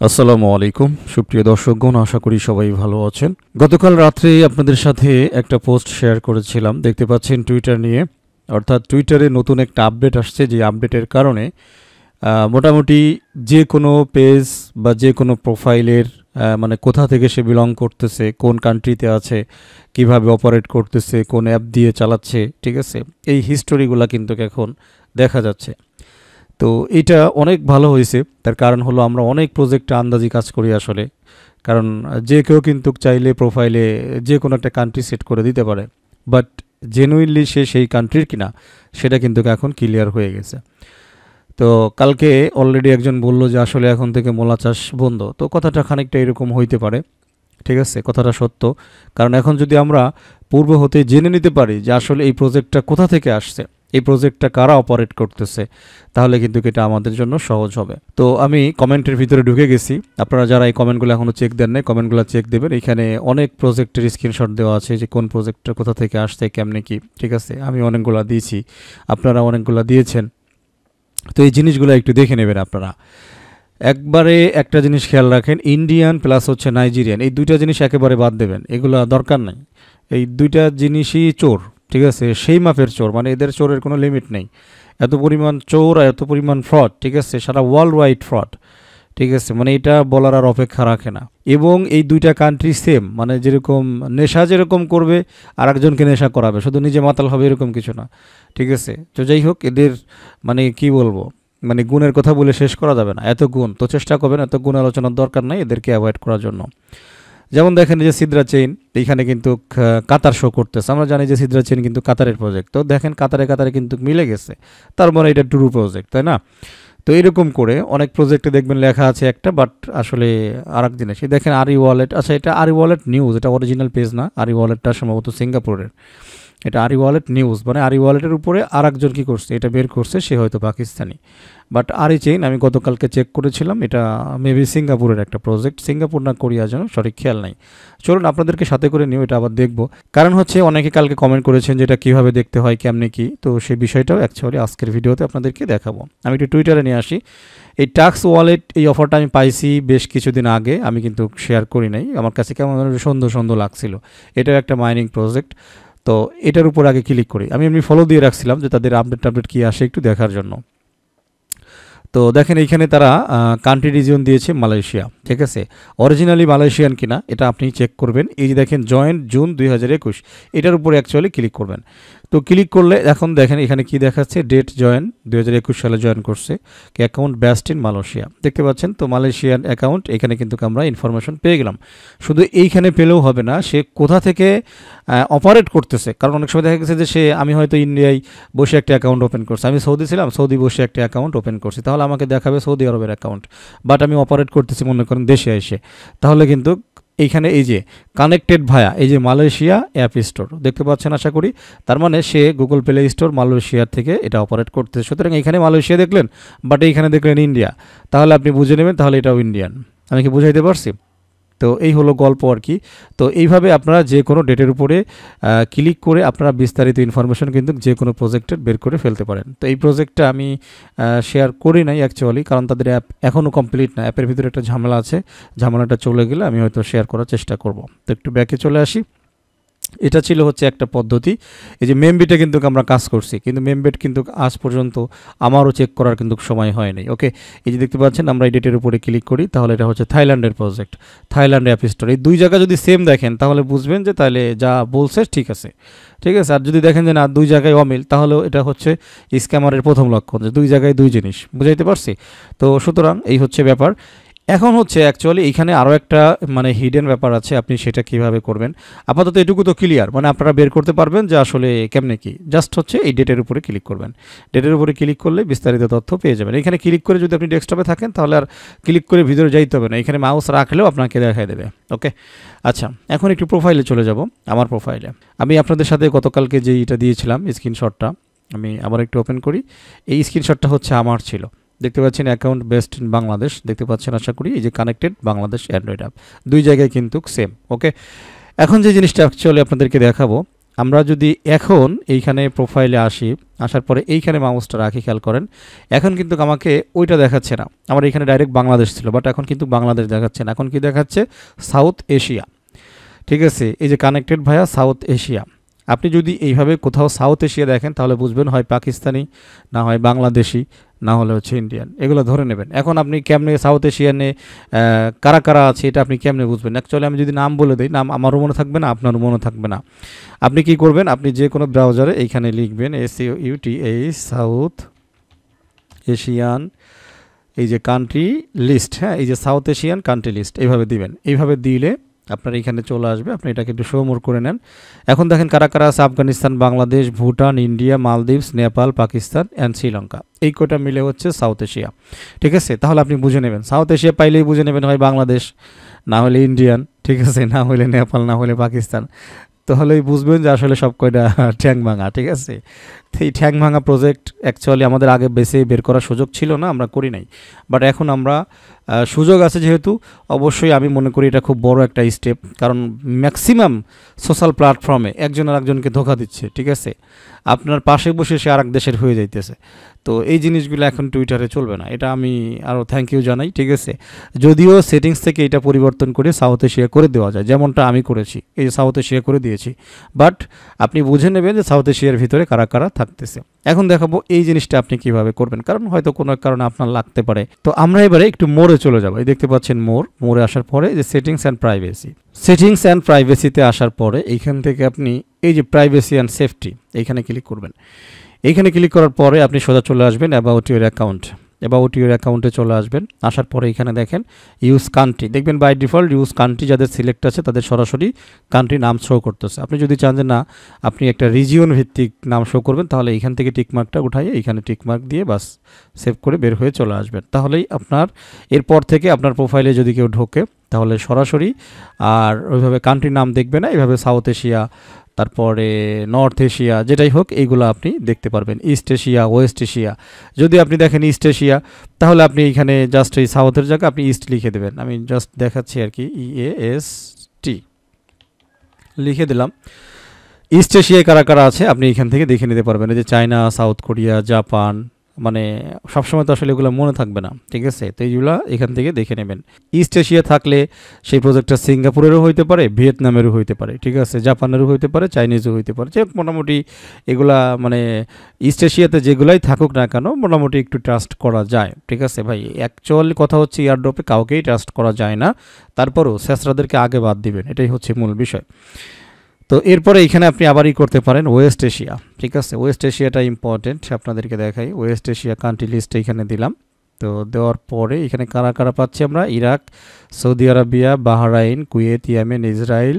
আসসালামু আলাইকুম সুপ্রিয় দর্শকগণ, আশা করি সবাই ভালো আছেন। গতকাল রাত্রে আপনাদের সাথে একটা পোস্ট শেয়ার করেছিলাম, দেখতে পাচ্ছেন টুইটার নিয়ে। অর্থাৎ টুইটারে নতুন একটা আপডেট আসছে, যে আপডেটের কারণে মোটামুটি যে কোনো পেজ বা যে কোনো প্রোফাইলের মানে কোথা থেকে সে বিলং করতেছে, কোন কান্ট্রিতে আছে, কিভাবে অপারেট করতেছে, কোন অ্যাপ দিয়ে চালাচ্ছে, ঠিক আছে, এই হিস্টোরিগুলো কিন্তু এখন দেখা যাচ্ছে। তো এটা অনেক ভালো হয়েছে। তার কারণ হলো আমরা অনেক প্রজেক্টে আন্দাজি কাজ করি আসলে। কারণ যে কেউ কিন্তু চাইলে প্রোফাইলে যে কোনো একটা কান্ট্রি সেট করে দিতে পারে, বাট জেনুইনলি সে সেই কান্ট্রির কিনা সেটা কিন্তু এখন ক্লিয়ার হয়ে গেছে। তো কালকে অলরেডি একজন বলল যে আসলে এখন থেকে মূলা চাষ বন্ধ। তো কথাটা খানিকটা এরকম হইতে পারে, ঠিক আছে, কথাটা সত্য। কারণ এখন যদি আমরা পূর্ব হতে জেনে নিতে পারি যে আসলে এই প্রজেক্টটা কোথা থেকে আসছে, এই প্রজেক্টটা কারা অপারেট করতেছে, তাহলে কিন্তু এটা আমাদের জন্য সহজ হবে। তো আমি কমেন্টের ভিতরে ঢুকে গেছি। আপনারা যারা এই কমেন্টগুলো এখনও চেক দেন নাই, কমেন্টগুলো চেক দেবেন। এখানে অনেক প্রজেক্টের স্ক্রিনশট দেওয়া আছে, যে কোন প্রজেক্টটা কোথা থেকে আসছে, কেমনে কি, ঠিক আছে। আমি অনেকগুলো দিয়েছি, আপনারা অনেকগুলো দিয়েছেন। তো এই জিনিসগুলো একটু দেখে নেবেন আপনারা। একবারে একটা জিনিস খেয়াল রাখেন, ইন্ডিয়ান প্লাস হচ্ছে নাইজেরিয়ান, এই দুইটা জিনিস একেবারে বাদ দেবেন, এগুলো দরকার নাই। এই দুইটা জিনিসই চোর, ঠিক আছে, সেই মাপের চোর, মানে এদের চোরের কোনো লিমিট নেই। এত পরিমাণ চোর আর এত পরিমাণ ফ্রড, ঠিক আছে, সারা ওয়ার্ল্ড ওয়াইড ফ্রড, ঠিক আছে, মানে এটা বলার আর অপেক্ষা রাখে না। এবং এই দুইটা কান্ট্রি সেম, মানে যেরকম নেশা যেরকম করবে আর একজনকে নেশা করাবে, শুধু নিজে মাতাল হবে এরকম কিছু না, ঠিক আছে। তো যাই হোক, এদের মানে কি বলবো, মানে গুণের কথা বলে শেষ করা যাবে না, এত গুণ। তো চেষ্টা করবেন, এত গুণ আলোচনার দরকার নাই এদেরকে অ্যাভয়েড করার জন্য। যেমন দেখেন যে সিদ্রা চেইন, এইখানে কিন্তু কাতার শো করতেছে। আমরা জানি যে সিদ্রা চেইন কিন্তু কাতারের প্রজেক্ট। তো দেখেন কাতারে কাতারে কিন্তু মিলে গেছে, তার মানে এটা ট্রু প্রজেক্ট, তাই না? তো এরকম করে অনেক প্রজেক্টে দেখবেন লেখা আছে একটা, বাট আসলে আর এক জিনিস। দেখেন আরি ওয়ালেট, আচ্ছা এটা আরি ওয়ালেট নিউজ, এটা অরিজিনাল পেজ না। আরি ওয়ালেটটা সম্ভবত সিঙ্গাপুরের। এটা আরি ওয়ালেট নিউজ, মানে আরি ওয়ালেটের উপরে আর একজন কী করছে, এটা বের করছে, সে হয়তো পাকিস্তানি। বাট আরি চেইন আমি গতকালকে চেক করেছিলাম, এটা মেবি সিঙ্গাপুরের একটা প্রজেক্ট, সিঙ্গাপুর না কোরিয়া যেন, সঠিক খেয়াল নাই। চলুন আপনাদেরকে সাথে করে নিও, এটা আবার দেখবো। কারণ হচ্ছে অনেকে কালকে কমেন্ট করেছেন যে এটা কীভাবে দেখতে হয়, কেমনে কি, তো সেই বিষয়টাও অ্যাকচুয়ালি আজকের ভিডিওতে আপনাদেরকে দেখাবো। আমি একটু টুইটারে নিয়ে আসি। এই টাক্স ওয়ালেট, এই অফারটা আমি পাইছি বেশ কিছুদিন আগে, আমি কিন্তু শেয়ার করি নাই। আমার কাছে কেমন সন্দেহ সন্দেহ লাগছিল। এটাও একটা মাইনিং প্রজেক্ট। তো এটার উপর আগে ক্লিক করি, আমি এমনি ফলো দিয়ে রাখছিলাম যে তাদের আপডেট কী আসে একটু দেখার জন্য। তো দেখেন এইখানে তারা কান্ট্রি রিজিয়ন দিয়েছে মালয়েশিয়া, ঠিক আছে। অরিজিনালি মালয়েশিয়ান কিনা এটা আপনি চেক করবেন। এই যে দেখেন জয়েন্ট জুন 2021, এটার উপরে অ্যাকচুয়ালি ক্লিক করবেন। তো ক্লিক করলে এখন দেখেন এখানে কি দেখাচ্ছে, ডেট জয়েন 2021 সালে জয়েন করছে, অ্যাকাউন্ট বেস্ট ইন মালয়েশিয়া, দেখতে পাচ্ছেন। তো মালয়েশিয়ান অ্যাকাউন্ট, এখানে কিন্তু আমরা ইনফরমেশন পেয়ে গেলাম। শুধু এইখানে পেলেও হবে না, সে কোথা থেকে অপারেট করতেছে। কারণ অনেক সময় দেখা গেছে যে আমি হয়তো ইন্ডিয়ায় বসে একটা অ্যাকাউন্ট ওপেন করছি, আমি সৌদি ছিলাম, সৌদি বসে একটা অ্যাকাউন্ট ওপেন করছি, তাহলে আমাকে দেখাবে সৌদি আরবের অ্যাকাউন্ট, বাট আমি অপারেট করতেছি মনে করেন দেশে এসে, তাহলে কিন্তু এইখানে এই যে কানেক্টেড ভায়া, এই যে মালয়েশিয়া অ্যাপ স্টোর দেখতে পাচ্ছেন আশা করি, তার মানে সে গুগল প্লে স্টোর মালয়েশিয়ার থেকে এটা অপারেট করতেছে। সুতরাং এখানে মালয়েশিয়া দেখলেন, বাট এইখানে দেখলেন ইন্ডিয়া, তাহলে আপনি বুঝে নেবেন তাহলে এটাও ইন্ডিয়ান। আমি কি বুঝাইতে পারছি? তো এই হলো গল্প আর কি। তো এইভাবে আপনারা যে কোনো ডেটের উপরে ক্লিক করে আপনারা বিস্তারিত ইনফরমেশন কিন্তু যে কোনো প্রজেক্টের বের করে ফেলতে পারেন। তো এই প্রজেক্টটা আমি শেয়ার করি নাই অ্যাকচুয়ালি, কারণ তাদের অ্যাপ এখনও কমপ্লিট না, অ্যাপের ভিতরে একটা ঝামেলা আছে, ঝামেলাটা চলে গেলে আমি হয়তো শেয়ার করার চেষ্টা করব। তো একটু ব্যাকে চলে আসি। এটা ছিল হচ্ছে একটা পদ্ধতি। এই যে মেমবিটে কিন্তু আমরা কাজ করছি, কিন্তু মেমবিট কিন্তু আজ পর্যন্ত আমারও চেক করার কিন্তু সময় হয়নি। ওকে, এই যে দেখতে পাচ্ছেন আমরা এই ডেটের উপরে ক্লিক করি, তাহলে এটা হচ্ছে থাইল্যান্ডের প্রজেক্ট, থাইল্যান্ড অ্যাপ স্টোর। এই দুই জায়গা যদি সেম দেখেন তাহলে বুঝবেন যে তাহলে যা বলছে ঠিক আছে, ঠিক আছে। আর যদি দেখেন যে না দুই জায়গায় অমিল, তাহলেও এটা হচ্ছে স্ক্যামারের প্রথম লক্ষণ, যে দুই জায়গায় দুই জিনিস। বুঝাইতে পারছি? তো সুতরাং এই হচ্ছে ব্যাপার। এখন হচ্ছে অ্যাকচুয়ালি এখানে আরও একটা মানে হিডেন ব্যাপার আছে, আপনি সেটা কিভাবে করবেন। আপাতত এটুকু তো ক্লিয়ার, মানে আপনারা বের করতে পারবেন যে আসলে কেমনে কি। জাস্ট হচ্ছে এই ডেটের উপরে ক্লিক করবেন, ডেটের উপরে ক্লিক করলে বিস্তারিত তথ্য পেয়ে যাবেন। এখানে ক্লিক করে যদি আপনি ডেস্কটপে থাকেন তাহলে আর ক্লিক করে ভিতরে যাইতে হবে না, এখানে মাউস রাখলেও আপনাকে দেখাই দেবে। ওকে, আচ্ছা এখন একটু প্রোফাইলে চলে যাব। আমার প্রোফাইলে আমি আপনাদের সাথে গতকালকে যে এটা দিয়েছিলাম স্ক্রিনশটটা, আমি আবার একটু ওপেন করি। এই স্ক্রিনশটটা হচ্ছে আমার ছিল, দেখতে পাচ্ছেন অ্যাকাউন্ট বেস্ট ইন বাংলাদেশ, দেখতে পাচ্ছেন আশা করি। এই যে কানেক্টেড বাংলাদেশ অ্যান্ড্রয়েড অ্যাপ, দুই জায়গায় কিন্তু সেম। ওকে, এখন যে জিনিসটা অ্যাকচুয়ালি আপনাদেরকে দেখাবো, আমরা যদি এখন এইখানে প্রোফাইলে আসি, আসার পরে এইখানে মাউসটা রাখি, খেয়াল করেন এখন কিন্তু আমাকে ওইটা দেখাচ্ছে না, আমার এখানে ডাইরেক্ট বাংলাদেশ ছিল, বাট এখন কিন্তু বাংলাদেশ দেখাচ্ছে না, এখন কি দেখাচ্ছে সাউথ এশিয়া। ঠিক আছে, এই যে কানেক্টেড ভায়া সাউথ এশিয়া। আপনি যদি এইভাবে কোথাও সাউথ এশিয়া দেখেন তাহলে বুঝবেন হয় পাকিস্তানি, না হয় বাংলাদেশি, না হলে হচ্ছে ইন্ডিয়ান, এগুলো ধরে নেবেন। এখন আপনি কেমনে সাউথ এশিয়ানে কারা কারা আছে এটা আপনি কেমনে বুঝবেন? অ্যাকচুয়ালি আমি যদি নাম বলে দিই, নাম আমারও মনে থাকবে না, আপনারও মনে থাকবে না। আপনি কি করবেন, আপনি যে কোনো ব্রাউজারে এইখানে লিখবেন SAUTA সাউথ এশিয়ান, এই যে কান্ট্রি লিস্ট, হ্যাঁ এই যে সাউথ এশিয়ান কান্ট্রি লিস্ট, এইভাবে দিবেন। এইভাবে দিলে আপনার এখানে চলে আসবে, আপনি এটাকে একটু শো মোর করে নেন। এখন দেখেন কারা কারা আছে, Afghanistan, Bangladesh, Bhutan, India, Maldives, Nepal, Pakistan and Sri Lanka, এই কটা মিলে হচ্ছে সাউথ এশিয়া। ঠিক আছে, তাহলে আপনি বুঝে নেবেন, সাউথ এশিয়া পাইলেই বুঝে নেবেন হয় বাংলাদেশ, না হলে ইন্ডিয়ান, ঠিক আছে, না হলে নেপাল, না হলে পাকিস্তান। তাহলেই বুঝবেন যে আসলে সব কয়টা ঠ্যাং ভাঙা। ঠিক আছে, তো এই ঠ্যাং ভাঙা প্রজেক্ট অ্যাকচুয়ালি আমাদের আগে বেছে বের করার সুযোগ ছিল না, আমরা করি নাই, বাট এখন আমরা সুযোগ আছে যেহেতু, অবশ্যই আমি মনে করি এটা খুব বড় একটা স্টেপ, কারণ ম্যাক্সিমাম সোশ্যাল প্ল্যাটফর্মে একজন আর একজনকে ধোঁকা দিচ্ছে। ঠিক আছে, আপনার পাশে বসে সে আর এক দেশের হয়ে যাইতেছে, তো এই জিনিসগুলো এখন টুইটারে চলবে না, এটা আমি আরও থ্যাংক ইউ জানাই। ঠিক আছে, যদিও সেটিংস থেকে এটা পরিবর্তন করে সাউথ এশিয়া করে দেওয়া যায়, যেমনটা আমি করেছি, এই যে সাউথ এশিয়া করে দিয়েছি, বাট আপনি বুঝে নেবেন যে সাউথ এশিয়ার ভিতরে কারা কারা থাকতেছে। এখন দেখাবো এই জিনিসটা আপনি কিভাবে করবেন, কারণ হয়তো কোনো কারণে আপনার লাগতে পারে। তো আমরা এবারে একটু মোড়ে চলে যাবো, এই দেখতে পাচ্ছেন মোড়ে আসার পরে যে settings and privacy, settings and প্রাইভেসিতে আসার পরে এইখান থেকে আপনি এই যে প্রাইভেসি অ্যান্ড সেফটি এইখানে ক্লিক করবেন। এইখানে ক্লিক করার পরে আপনি সোজা চলে আসবেন about your account, about your অ্যাকাউন্টে চলে আসবেন। আসার পরে এখানে দেখেন ইউজ কান্ট্রি, দেখবেন বাই ডিফল্ট ইউজ কান্ট্রি যাদের সিলেক্ট আছে তাদের সরাসরি কান্ট্রি নাম শো করতেছে। আপনি যদি চান যে না আপনি একটা রিজিয়ন ভিত্তিক নাম শো করবেন, তাহলে এইখান থেকে টিকমার্কটা উঠাইয়ে এইখানে টিকমার্ক দিয়ে বাস সেভ করে বের হয়ে চলে আসবেন। তাহলেই আপনার এরপর থেকে আপনার প্রোফাইলে যদি কেউ ঢোকে তাহলে সরাসরি আর ওইভাবে কান্ট্রি নাম দেখবে না, এইভাবে সাউথ এশিয়া, তারপরে নর্থ এশিয়া, যেটাই হোক এইগুলো আপনি দেখতে পারবেন, ইস্ট এশিয়া, ওয়েস্ট এশিয়া। যদি আপনি দেখেন ইস্ট এশিয়া, তাহলে আপনি এইখানে জাস্ট এই সাউথের জায়গায় আপনি ইস্ট লিখে দেবেন। আমি জাস্ট দেখাচ্ছি আর কি, EAST লিখে দিলাম। ইস্ট এশিয়ায় কারা কারা আছে আপনি এখান থেকে দেখে নিতে পারবেন, এই যে চায়না, সাউথ কোরিয়া, জাপান, মানে সবসময় তো আসলে এগুলো মনে থাকবে না। ঠিক আছে, তো এইগুলো এখান থেকে দেখে নেবেন। ইস্ট এশিয়া থাকলে সেই প্রজেক্টটা সিঙ্গাপুরেরও হইতে পারে, ভিয়েতনামেরও হইতে পারে, ঠিক আছে, জাপানেরও হইতে পারে, চাইনিজও হইতে পারে, যে মোটামুটি এগুলা মানে ইস্ট এশিয়াতে যেগুলাই থাকুক না কেন মোটামুটি একটু ট্রাস্ট করা যায়। ঠিক আছে ভাই, অ্যাকচুয়ালি কথা হচ্ছে এয়ারড্রপে কাউকেই ট্রাস্ট করা যায় না, তারপরও স্যাসরাদেরকে আগে বাদ দিবেন, এটাই হচ্ছে মূল বিষয়। তো এরপরে এখানে আপনি আবারই করতে পারেন ওয়েস্ট এশিয়া। ঠিক আছে, ওয়েস্ট এশিয়াটা ইম্পর্টেন্ট, আপনাদেরকে দেখাই। ওয়েস্ট এশিয়া কান্ট্রি লিস্ট এখানে দিলাম। তো দেওয়ার পরে এখানে কারা কারা পাচ্ছি আমরা, Iraq, Saudi Arabia, Bahrain, Kuwait, Yemen, Israel,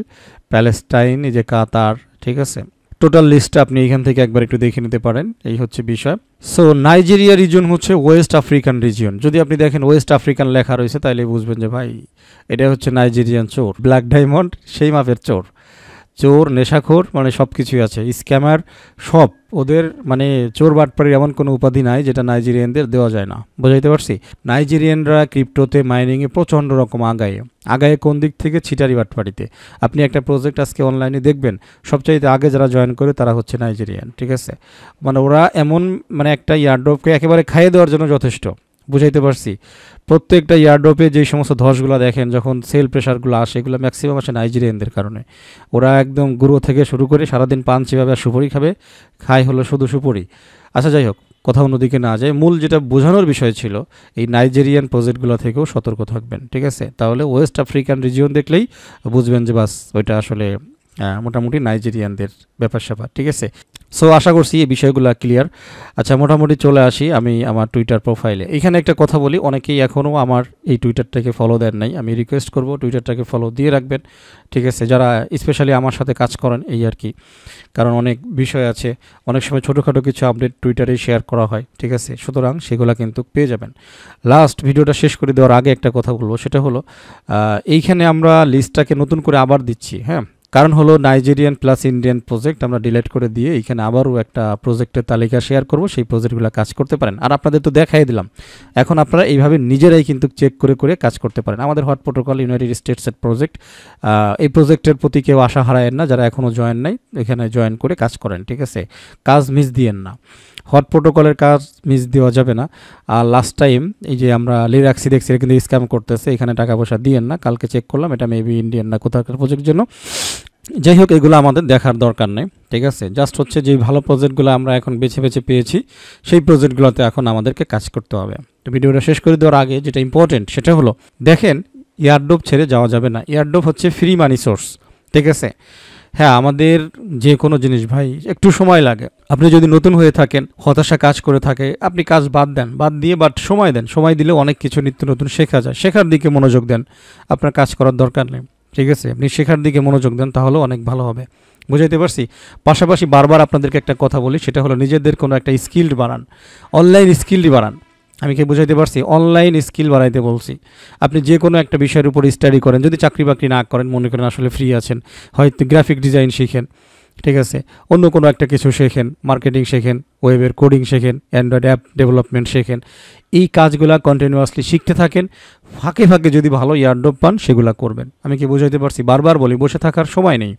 Palestine, এই যে কাতার। ঠিক আছে, টোটাল লিস্টটা আপনি এখান থেকে একবার একটু দেখে নিতে পারেন, এই হচ্ছে বিষয়। সো নাইজেরিয়া রিজন হচ্ছে ওয়েস্ট আফ্রিকান রিজিয়ন। যদি আপনি দেখেন ওয়েস্ট আফ্রিকান লেখা রয়েছে তাহলে বুঝবেন যে ভাই এটা হচ্ছে নাইজেরিয়ান চোর, ব্ল্যাক ডায়মন্ড সেই মাপের চোর, চোর, নেশাখোর, মানে সব কিছুই আছে, স্ক্যামার, সব ওদের, মানে চোর বাটপাড়ির এমন কোনো উপাধি নাই যেটা নাইজেরিয়ানদের দেওয়া যায় না। বোঝাইতে পারছি? নাইজেরিয়ানরা ক্রিপ্টোতে, মাইনিংয়ে প্রচণ্ড রকম আগায় কোন দিক থেকে, ছিটারি বাটপাড়িতে। আপনি একটা প্রজেক্ট আজকে অনলাইনে দেখবেন সবচাইতে আগে যারা জয়েন করে তারা হচ্ছে নাইজেরিয়ান। ঠিক আছে, মানে ওরা এমন, মানে একটা ইয়ারড্রপকে একেবারে খাইয়ে দেওয়ার জন্য যথেষ্ট। বুঝাইতে পারছি? প্রত্যেকটা ইয়ারড্রপে যেই সমস্ত ধসগুলো দেখেন, যখন সেল প্রেশারগুলো আসে, এগুলো ম্যাক্সিমাম আসে নাইজেরিয়ানদের কারণে। ওরা একদম গুঁড়ো থেকে শুরু করে সারাদিন পান চিবাবে আর সুপুরি খায় হলো শুধু সুপুরি। আচ্ছা যাই হোক, কথা অন্যদিকে না যায়, মূল যেটা বোঝানোর বিষয় ছিল, এই নাইজেরিয়ান প্রজেক্টগুলো থেকেও সতর্ক থাকবেন। ঠিক আছে, তাহলে ওয়েস্ট আফ্রিকান রিজিয়ন দেখলেই বুঝবেন যে বাস ওইটা আসলে মোটামুটি নাইজেরিয়ানদের ব্যাপার স্যাপার। ঠিক আছে, সো আশা করছি এই বিষয়গুলো ক্লিয়ার। আচ্ছা, মোটামুটি চলে আসি আমি আমার টুইটার প্রোফাইলে। এখানে একটা কথা বলি, অনেকেই এখনও আমার এই টুইটারটাকে ফলো দেন নাই, আমি রিকোয়েস্ট করব টুইটারটাকে ফলো দিয়ে রাখবেন। ঠিক আছে, যারা স্পেশালি আমার সাথে কাজ করেন এই আর কি, কারণ অনেক বিষয় আছে, অনেক সময় ছোটোখাটো কিছু আপডেট টুইটারেই শেয়ার করা হয়। ঠিক আছে, সুতরাং সেগুলো কিন্তু পেয়ে যাবেন। লাস্ট ভিডিওটা শেষ করে দেওয়ার আগে একটা কথা বলবো, সেটা হলো এইখানে আমরা লিস্টটাকে নতুন করে আবার দিচ্ছি। হ্যাঁ, কারণ হলো নাইজেরিয়ান প্লাস ইন্ডিয়ান প্রজেক্ট আমরা ডিলিট করে দিয়ে এখানে আবারও একটা প্রজেক্টের তালিকা শেয়ার করব, সেই প্রজেক্টগুলো কাজ করতে পারেন। আর আপনাদের তো দেখাই দিলাম, এখন আপনারা এইভাবে নিজেরাই কিন্তু চেক করে করে কাজ করতে পারেন। আমাদের হট প্রোটোকল ইউনাইটেড স্টেটসের প্রজেক্ট, এই প্রজেক্টের প্রতি কেউ আশা হারায়েন না, যারা এখনও জয়েন নাই এখানে জয়েন করে কাজ করেন, ঠিক আছে? কাজ মিস দিয়েন না, হট প্রোটোকলের কাজ মিস দেওয়া যাবে না। আর লাস্ট টাইম এই যে আমরা লিরাক্সি দেখছি এটা কিন্তু স্ক্যাম করতেছে, এখানে টাকা পয়সা দিয়েন না। কালকে চেক করলাম এটা মেবি ইন্ডিয়ান না কোথাকার প্রজেক্টের জন্য। যাই হোক, এগুলো আমাদের দেখার দরকার নেই, ঠিক আছে? জাস্ট হচ্ছে যে ভালো প্রজেক্টগুলো আমরা এখন বেছে বেছে পেয়েছি সেই প্রজেক্টগুলোতে এখন আমাদেরকে কাজ করতে হবে। তো ভিডিওটা শেষ করে দেওয়ার আগে যেটা ইম্পর্টেন্ট সেটা হলো, দেখেন এয়ারড্রপ ছেড়ে যাওয়া যাবে না। এয়ারড্রপ হচ্ছে ফ্রি মানি সোর্স, ঠিক আছে? হ্যাঁ, আমাদের যে কোনো জিনিস ভাই একটু সময় লাগে। আপনি যদি নতুন হয়ে থাকেন, হতাশা কাজ করে থাকে, আপনি কাজ বাদ দেন, বাদ দিয়ে বাট সময় দেন। সময় দিলে অনেক কিছু নিত্য নতুন শেখা যায়, শেখার দিকে মনোযোগ দেন। আপনার কাজ করার দরকার নেই, ঠিক আছে? আপনি শেখার দিকে মনোযোগ দেন, তাহলেও অনেক ভালো হবে। বুঝাইতে পারছি? পাশাপাশি বারবার আপনাদেরকে একটা কথা বলি, সেটা হলো নিজেদের কোনো একটা স্কিল্ড বাড়ান, অনলাইন স্কিল্ড বাড়ান। আমি কি বুঝাইতে পারছি? অনলাইন স্কিল বাড়াইতে বলছি। আপনি যে কোনো একটা বিষয়ের উপর স্টাডি করেন, যদি চাকরি বাকরি না করেন, মনে করেন আসলে ফ্রি আছেন, হয়তো গ্রাফিক ডিজাইন শিখেন, ঠিক আছে? অন্য কোনো একটা কিছু শেখেন, মার্কেটিং শেখেন, ওয়েবের কোডিং শেখেন, অ্যান্ড্রয়েড অ্যাপ ডেভেলপমেন্ট শেখেন। এই কাজগুলা কন্টিনিউয়াসলি শিখতে থাকেন। ফাঁকে ফাঁকে যদি ভালো ইয়ারড্রপ পান সেগুলো করবেন। আমি কি বুঝাইতে পারছি? বারবার বলি, বসে থাকার সময় নেই।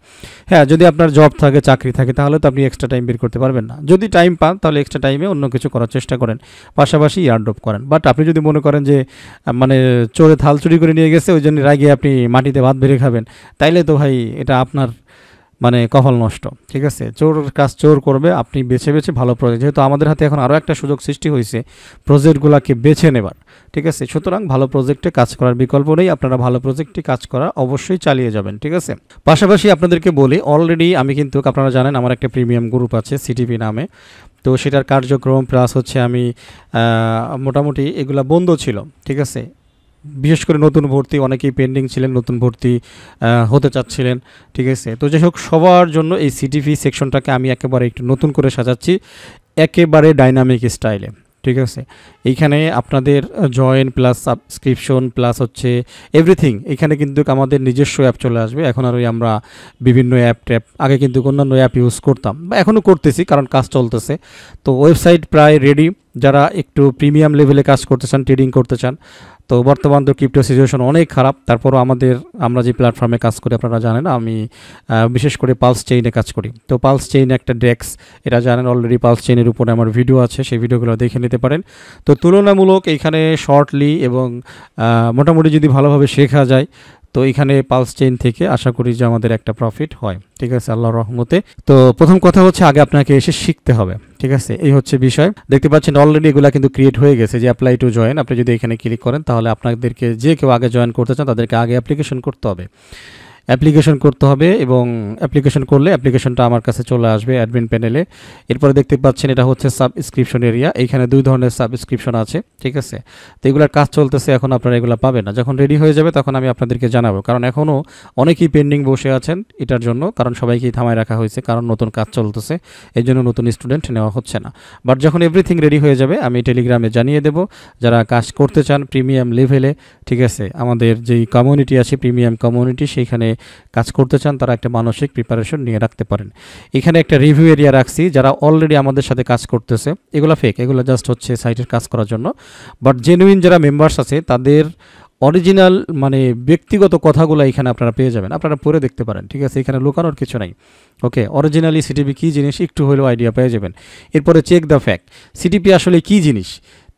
হ্যাঁ, যদি আপনার জব থাকে, চাকরি থাকে, তাহলে তো আপনি এক্সট্রা টাইম বের করতে পারবেন না। যদি টাইম পান তাহলে এক্সট্রা টাইমে অন্য কিছু করার চেষ্টা করেন, পাশাপাশি ইয়ারড্রপ করেন। বাট আপনি যদি মনে করেন যে মানে চোরে থাল চুরি করে নিয়ে গেছে, ওই জন্য রাগে আপনি মাটিতে ভাত বেড়ে খাবেন, তাইলে তো ভাই এটা আপনার মানে কপাল নষ্ট, ঠিক আছে? চোর কাজ চোর করবে। আপনি বেছে বেছে ভালো প্রজেক্ট, যেহেতু আমাদের হাতে এখন আরও একটা সুযোগ সৃষ্টি হয়েছে প্রজেক্টগুলোকে বেছে নেবার, ঠিক আছে? সুতরাং ভালো প্রজেক্টে কাজ করার বিকল্প নেই, আপনারা ভালো প্রজেক্টে কাজ করা অবশ্যই চালিয়ে যাবেন, ঠিক আছে? পাশাপাশি আপনাদেরকে বলি, অলরেডি আমি কিন্তু, আপনারা জানেন আমার একটা প্রিমিয়াম গ্রুপ আছে সিটিপি নামে। তো সেটার কার্যক্রম প্লাস হচ্ছে আমি মোটামুটি এগুলা বন্ধ ছিল, ঠিক আছে? বিশেষ করে নতুন ভর্তি অনেকেই পেন্ডিং ছিলেন, নতুন ভর্তি হতে চাচ্ছিলেন, ঠিক আছে? তো যাই হোক, সবার জন্য এই সিটিপি সেকশনটাকে আমি একেবারে একটু নতুন করে সাজাচ্ছি, একেবারে ডাইনামিক স্টাইলে, ঠিক আছে? এইখানে আপনাদের জয়েন প্লাস সাবস্ক্রিপশন প্লাস হচ্ছে এভরিথিং, এখানে কিন্তু আমাদের নিজস্ব অ্যাপ চলে আসবে। এখন আর ওই আমরা বিভিন্ন অ্যাপ ট্যাপ, আগে কিন্তু অন্যান্য অ্যাপ ইউজ করতাম বা এখনও করতেছি, কারণ কাজ চলতেছে। তো ওয়েবসাইট প্রায় রেডি। যারা একটু প্রিমিয়াম লেভেলে কাজ করতে চান, ট্রেডিং করতে চান, তো বর্তমান তো ক্রিপ্টো সিচুয়েশন অনেক খারাপ, তারপরও আমরা যে প্ল্যাটফর্মে কাজ করি আপনারা জানেন, আমি বিশেষ করে পালস চেইনে কাজ করি। তো পালস চেইন একটা ডেক্স, এটা জানেন অলরেডি। পালস চেইনের উপরে আমার ভিডিও আছে, সেই ভিডিওগুলো দেখে নিতে পারেন। তো তুলনামূলক এইখানে শর্টলি এবং মোটামুটি যদি ভালোভাবে শেখা যায়, তো এখানে পালস চেইন থেকে আশা করি যে আমাদের একটা প্রফিট হয়, ঠিক আছে, আল্লাহর রহমতে। তো প্রথম কথা হচ্ছে আগে আপনাকে এসে শিখতে হবে, ঠিক আছে? এই হচ্ছে বিষয়। দেখতে পাচ্ছেন অলরেডি এগুলা কিন্তু ক্রিয়েট হয়ে গেছে, যে অ্যাপ্লাই টু জয়েন। আপনি যদি এখানে ক্লিক করেন তাহলে আপনাদেরকে যে কেউ আগে জয়েন করতে চান তাদেরকে আগে অ্যাপ্লিকেশন করতে হবে, এবং অ্যাপ্লিকেশন করলে অ্যাপ্লিকেশনটা আমার কাছে চলে আসবে অ্যাডমিন প্যানেলে। এরপরে দেখতে পাচ্ছেন এটা হচ্ছে সাবস্ক্রিপশন এরিয়া, এইখানে 2 ধরনের সাবস্ক্রিপশন আছে, ঠিক আছে? তো এগুলোর কাজ চলতেছে, এখন আপনারা এগুলো পাবেন না। যখন রেডি হয়ে যাবে তখন আমি আপনাদেরকে জানাবো, কারণ এখনও অনেকেই পেন্ডিং বসে আছেন এটার জন্য, কারণ সবাইকেই থামায় রাখা হয়েছে, কারণ নতুন কাজ চলতেছে, এই জন্য নতুন স্টুডেন্ট নেওয়া হচ্ছে না। বাট যখন এভরিথিং রেডি হয়ে যাবে আমি টেলিগ্রামে জানিয়ে দেবো। যারা কাজ করতে চান প্রিমিয়াম লেভেলে, ঠিক আছে, আমাদের যেই কমিউনিটি আছে প্রিমিয়াম কমিউনিটি, সেইখানে কাজ করতে চান তারা একটা মানসিক প্রিপারেশন নিয়ে রাখতে পারেন। এখানে একটা রিভিউ এরিয়া রাখছি, যারা অলরেডি আমাদের সাথে কাজ করতেছে, এগুলো ফেক, এগুলো জাস্ট হচ্ছে সাইটের কাজ করার জন্য। বাট জেনুইন যারা মেম্বার্স আছে তাদের অরিজিনাল মানে ব্যক্তিগত কথাগুলো এখানে আপনারা পেয়ে যাবেন, আপনারা পড়ে দেখতে পারেন, ঠিক আছে? এখানে লুকানোর কিছু নাই। ওকে, অরিজিনালি সিটিপি কী জিনিস একটু হলেও আইডিয়া পেয়ে যাবেন। এরপরে চেক দ্য ফ্যাক্ট, সিটিপি আসলে কী জিনিস,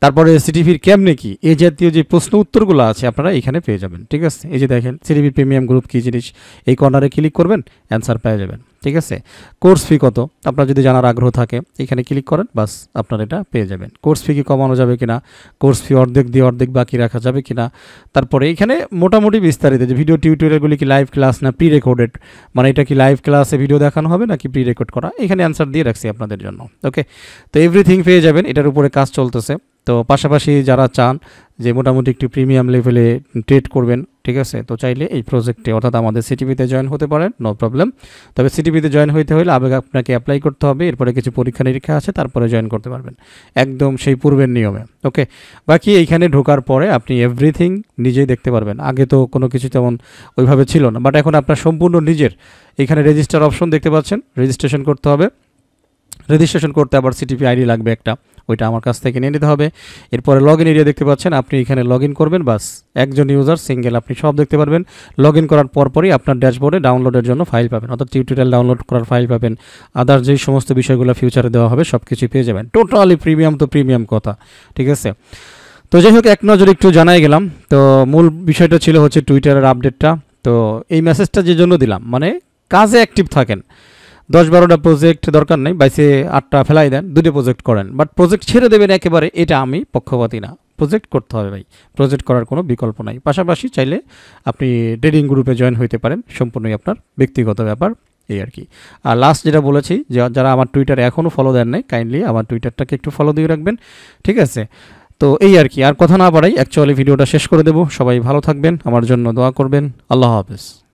তারপরে সিটিপির কেমনে কি, এই জাতীয় যে প্রশ্ন উত্তরগুলো আছে আপনারা এখানে পেয়ে যাবেন, ঠিক আছে? এই যে দেখেন সিটিপি প্রিমিয়াম গ্রুপ কী জিনিস, এই কর্নারে ক্লিক করবেন, অ্যান্সার পেয়ে যাবেন, ঠিক আছে? কোর্স ফি কত আপনার যদি জানার আগ্রহ থাকে এখানে ক্লিক করেন, বাস আপনার এটা পেয়ে যাবেন। কোর্স ফি কি কমানো যাবে কিনা, কোর্স ফি অর্ধেক দিয়ে অর্ধেক বাকি রাখা যাবে কিনা, তারপরে এখানে মোটামুটি বিস্তারিত যে ভিডিও টিউটোরিয়ালগুলি কি লাইভ ক্লাস না প্রি রেকর্ডেড, মানে এটা কি লাইভ ক্লাসে ভিডিও দেখানো হবে নাকি প্রি রেকর্ড করা, এখানে অ্যান্সার দিয়ে রাখছি আপনাদের জন্য। ওকে, তো এভরিথিং পেয়ে যাবেন, এটার উপরে কাজ চলতেছে। তো পাশাপাশি যারা চান যে মোটামুটি একটু প্রিমিয়াম লেভেলে ট্রেড করবেন, ঠিক আছে, তো চাইলে এই প্রজেক্টে অর্থাৎ আমাদের সিটিপিতে জয়েন হতে পারেন, নো প্রবলেম। তবে সিটিপিতে জয়েন হইতে হলে আগে আপনাকে অ্যাপ্লাই করতে হবে, এরপরে কিছু পরীক্ষা নিরীক্ষা আছে, তারপরে জয়েন করতে পারবেন, একদম সেই পূর্বের নিয়মে। ওকে, বাকি এইখানে ঢোকার পরে আপনি এভরিথিং নিজেই দেখতে পারবেন। আগে তো কোনো কিছু তেমন ওইভাবে ছিল না, বাট এখন আপনার সম্পূর্ণ নিজের এখানে রেজিস্টার অপশন দেখতে পাচ্ছেন, রেজিস্ট্রেশন করতে হবে। রেজিস্ট্রেশন করতে আবার সিটিপি আইডি লাগবে একটা, ওইটা আমার কাছ থেকে নিয়ে নিতে হবে। এরপরে লগ ইন এরিয়া দেখতে পাচ্ছেন, আপনি এখানে লগ ইন করবেন, বাস একজন ইউজার সিঙ্গেল আপনি সব দেখতে পারবেন। লগ ইন করার পরপরই আপনার ড্যাশবোর্ডে ডাউনলোডের জন্য ফাইল পাবেন, অর্থাৎ টিউটোরিয়াল ডাউনলোড করার ফাইল পাবেন, আদার যেই সমস্ত বিষয়গুলো ফিউচারে দেওয়া হবে সব কিছুই পেয়ে যাবেন। টোটালি প্রিমিয়াম, তো প্রিমিয়াম কথা, ঠিক আছে। তো যাই হোক, এক নজর একটু জানাই গেলাম। তো মূল বিষয়টা ছিল হচ্ছে টুইটারের আপডেটটা। তো এই মেসেজটা যে জন্য দিলাম, মানে কাজে অ্যাক্টিভ থাকেন, 10-12টা প্রজেক্ট দরকার নেই, 22-8টা ফেলাই দেন, 2টো প্রজেক্ট করেন, বাট প্রজেক্ট ছেড়ে দেবেন একেবারে, এটা আমি পক্ষপাতী না। প্রজেক্ট করতে হবে ভাই, প্রজেক্ট করার কোনো বিকল্প নাই। পাশাপাশি চাইলে আপনি ট্রেডিং গ্রুপে জয়েন হইতে পারেন, সম্পূর্ণই আপনার ব্যক্তিগত ব্যাপার, এই আর কি। আর লাস্ট যেটা বলেছি, যে যারা আমার টুইটারে এখনও ফলো দেন নাই, কাইন্ডলি আমার টুইটারটাকে একটু ফলো দিয়ে রাখবেন, ঠিক আছে। তো এই আর কি, আর কথা না বাড়াই অ্যাকচুয়ালি ভিডিওটা শেষ করে দেব। সবাই ভালো থাকবেন, আমার জন্য দোয়া করবেন। আল্লাহ হাফেজ।